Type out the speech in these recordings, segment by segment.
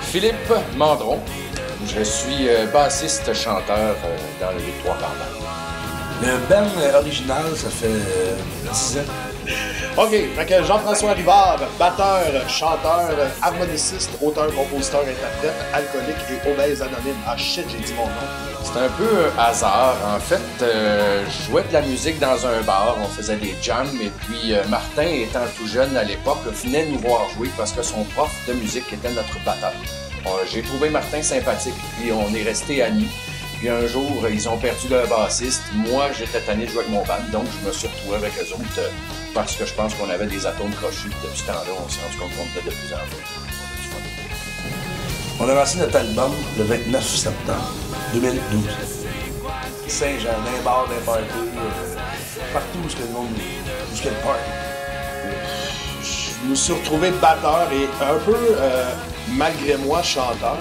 Philippe Mandron. Je suis bassiste-chanteur dans le 8-3 Band. Le band original, ça fait 10 ans. OK, fait que Jean-François Rivard, batteur, chanteur, harmoniciste, auteur, compositeur, interprète, alcoolique et obèse anonyme. Ah shit, j'ai dit mon nom. C'est un peu hasard. En fait, je jouais de la musique dans un bar, on faisait des jams, et puis Martin, étant tout jeune à l'époque, venait nous voir jouer parce que son prof de musique était notre batteur. J'ai trouvé Martin sympathique, puis on est restés amis. Puis un jour, ils ont perdu leur bassiste. Moi, j'étais tanné de jouer avec mon band, donc je me suis retrouvé avec eux autres parce que je pense qu'on avait des atomes crochus. Depuis ce temps-là, on s'est rendu compte qu'on était de plus en plus. On a lancé notre album le 29 septembre 2012. Saint-Jean, dans les bars, dans les parties, partout où le monde, où il y a le party. Je me suis retrouvé batteur et un peu, malgré moi, chanteur.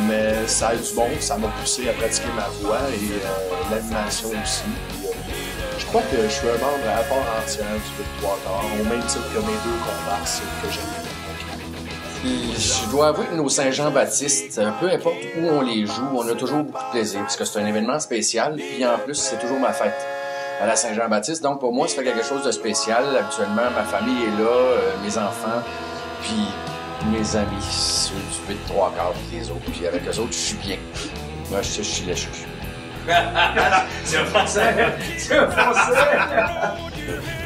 Mais ça a eu du bon, ça m'a poussé à pratiquer ma voix et l'animation aussi. Puis, je crois que je suis un membre à part entière du 8-3 au même titre que mes deux comparses que j'aime. Je dois avouer que nos Saint-Jean-Baptiste, peu importe où on les joue, on a toujours beaucoup de plaisir parce que c'est un événement spécial. Puis en plus, c'est toujours ma fête à la Saint-Jean-Baptiste. Donc pour moi, ça fait quelque chose de spécial. Habituellement, ma famille est là, mes enfants, puis mes amis, ceux du 8-3 les autres. Puis avec eux autres, je suis bien. Moi, je suis léché. C'est un français! C'est un français!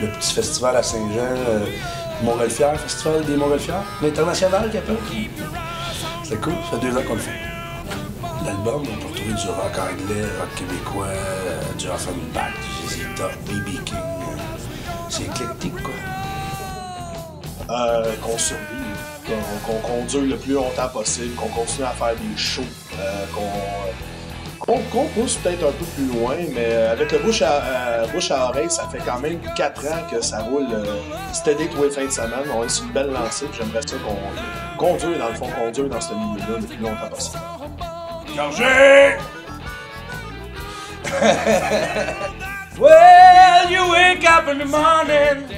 Le petit festival à Saint-Jean, Montgolfière, Festival des Montgolfières, l'international qu'il appelle. C'est cool, ça fait 2 ans qu'on le fait. L'album, on peut retrouver du rock anglais, rock québécois, du Offenbach, du ZZ Top, B.B. King. C'est éclectique, quoi. Qu'on survive, qu'on dure le plus longtemps possible, qu'on continue à faire des shows, qu'on pousse peut-être un peu plus loin, mais avec le bouche à oreille, ça fait quand même 4 ans que ça roule steady tous les fins de semaine. On est sur une belle lancée, puis j'aimerais ça qu'on dure, dans le fond, qu'on dure dans ce milieu-là le plus longtemps possible. Gorgé! Well, you wake up in the morning,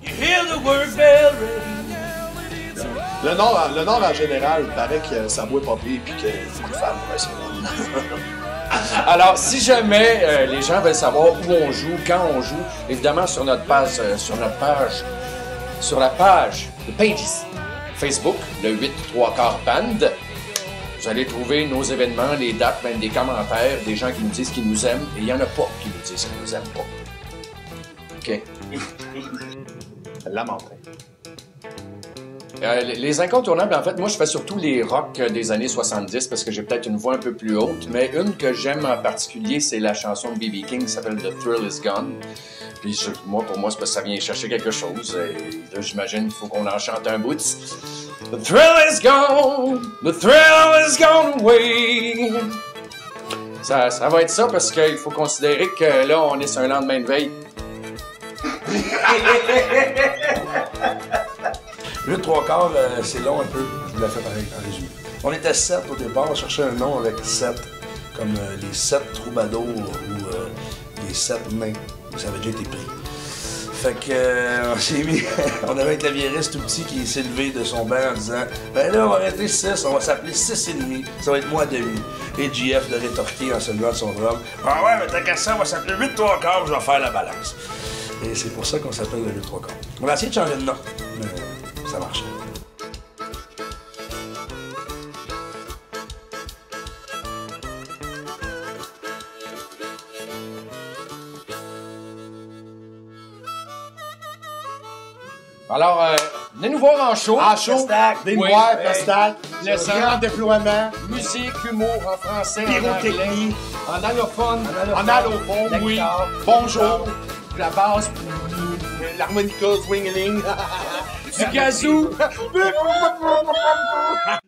you hear the word bell ring. Le Nord en général, il paraît que ça boit pas pire et que beaucoup de femmes pourraient se Alors, si jamais les gens veulent savoir où on joue, quand on joue, évidemment sur notre page, sur la page de Pages Facebook, le 8-3 Band, vous allez trouver nos événements, les dates, même des commentaires, des gens qui nous disent qu'ils nous aiment, et il y en a pas qui nous disent qu'ils nous aiment pas. OK. Lamentin. Les incontournables, en fait, moi, je fais surtout les rocks des années 70 parce que j'ai peut-être une voix un peu plus haute, mais une que j'aime en particulier, c'est la chanson de B.B. King qui s'appelle The Thrill Is Gone. Puis pour moi, c'est parce que ça vient chercher quelque chose. Et là, j'imagine qu'il faut qu'on en chante un bout. The thrill is gone, the thrill is gone away. Ça va être ça parce qu'il faut considérer que là, on est sur un lendemain de veille. Le 3/4, c'est long un peu. Je vous l'ai fait pareil en résumé. On était 7 au départ, on cherchait un nom avec 7, comme les 7 troubadours ou les 7 nains. Ça avait déjà été pris. Fait que on s'est mis. On avait un claviériste tout petit qui s'est levé de son banc en disant ben là, on va arrêter 6, on va s'appeler 6,5. Ça va être moi à demi. Et JF de rétorquer en se levant de son drum. Ah ouais, mais t'as qu'à ça, on va s'appeler 8/3, je vais faire la balance. Et c'est pour ça qu'on s'appelle le 8/3. On a essayé de changer de nom, mais ça marchait. Alors, venez nous voir en show. En show, des noirs, pestac, le grand déploiement, musique, humour en français, en anglais, pyrotechnie, en allophone, en allophone, oui, bonjour, la basse, l'harmonica, swingling, du kazoo.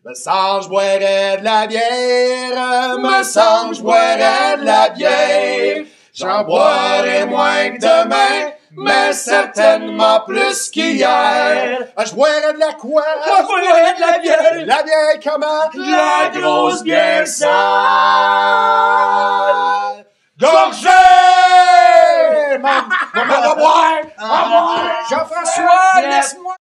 Me sens je boirais de la bière, me sens je boirais de la bière, j'en boirai moins que demain, mais certainement plus qu'hier. Je boirais de la quoi? Je boirais de la bière. La bière comment? De la grosse bière sale. Gorgée! On va boire! Jean-François, laisse-moi!